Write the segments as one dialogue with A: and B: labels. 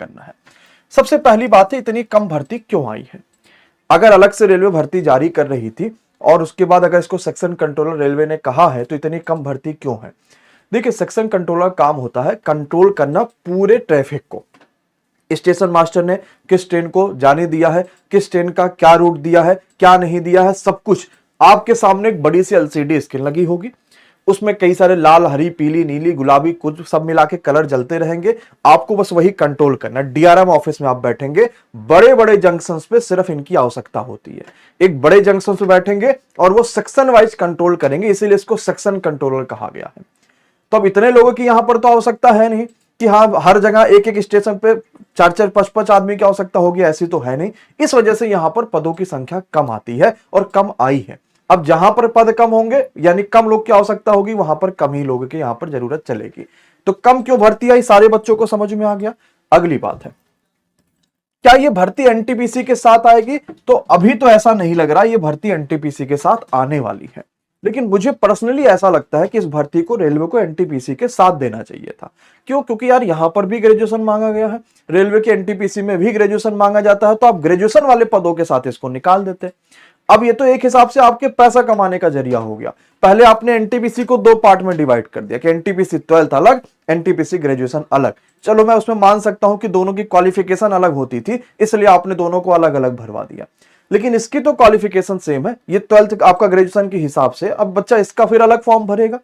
A: करना है। सबसे पहली बात है, इतनी कम भर्ती क्यों आई है? अगर अलग से रेलवे भर्ती जारी कर रही थी और उसके बाद अगर इसको सेक्शन कंट्रोलर रेलवे ने कहा है तो इतनी कम भर्ती क्यों है? देखिए, सेक्शन कंट्रोलर काम होता है कंट्रोल करना पूरे ट्रैफिक को। स्टेशन मास्टर ने किस ट्रेन को जाने दिया है, किस ट्रेन का क्या रूट दिया है, क्या नहीं दिया है, सब कुछ आपके सामने एक बड़ी सी एलसीडी स्क्रीन लगी होगी। उसमें कई सारे लाल, हरी, पीली, नीली, गुलाबी कुछ सब मिला के कलर जलते रहेंगे। आपको बस वही कंट्रोल करना है। डीआरएम ऑफिस में आप बैठेंगे, बड़े बड़े जंक्शंस पे सिर्फ इनकी आवश्यकता होती है। एक बड़े जंक्शन पे बैठेंगे और वो सेक्शन वाइज कंट्रोल करेंगे, इसीलिए इसको सेक्शन कंट्रोलर कहा गया है। तो अब इतने लोगों की यहां पर तो आवश्यकता है नहीं कि हाँ हर जगह एक एक स्टेशन पे 4-4, 5-5 आदमी की आवश्यकता होगी, ऐसी तो है नहीं। इस वजह से यहां पर पदों की संख्या कम आती है और कम आई है। अब जहां पर पद कम होंगे यानी कम लोग की आवश्यकता होगी, वहां पर कम ही लोगों की यहां पर जरूरत चलेगी। तो कम क्यों भर्ती आई, सारे बच्चों को समझ में आ गया। अगली बात है, क्या ये भर्ती एनटीपीसी के साथ आएगी? तो अभी तो ऐसा नहीं लग रहा ये भर्ती एनटीपीसी के साथ आने वाली है, लेकिन मुझे पर्सनली ऐसा लगता है कि इस भर्ती को रेलवे को एनटीपीसी के साथ देना चाहिए था। क्यों? क्योंकि यार यहां पर भी ग्रेजुएशन मांगा गया है, रेलवे के एनटीपीसी में भी ग्रेजुएशन मांगा जाता है, तो आप ग्रेजुएशन वाले पदों के साथ इसको निकाल देते। अब ये तो एक हिसाब से आपके पैसा कमाने का जरिया हो गया। पहले आपने एनटीपीसी को दो पार्ट में डिवाइड कर दिया कि एनटीपीसी 12th अलग, एनटीपीसी ग्रेजुएशन अलग। चलो मैं उसमें मान सकता हूं कि दोनों की क्वालिफिकेशन अलग होती थी, इसलिए आपने दोनों को अलग अलग भरवा दिया, लेकिन इसकी तो क्वालिफिकेशन सेम है। ये 12th आपका ग्रेजुएशन के हिसाब से, अब बच्चा इसका फिर अलग फॉर्म भरेगा,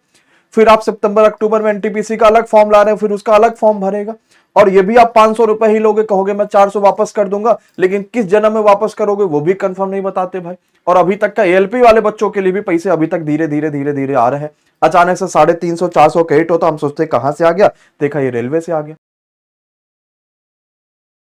A: फिर आप सितंबर अक्टूबर में एनटीपीसी का अलग फॉर्म ला रहे हैं, फिर उसका अलग फॉर्म भरेगा। और ये भी आप 500 रुपए ही लोगे, कहोगे मैं 400 वापस कर दूंगा, लेकिन किस जन्म में वापस करोगे वो भी कंफर्म नहीं बताते भाई। और अभी तक का एएलपी वाले बच्चों के लिए भी पैसे अभी तक धीरे धीरे धीरे धीरे आ रहे हैं। अचानक से 350 400 क्रेडिट होता, हम सोचते कहां से आ गया, देखा ये रेलवे से आ गया।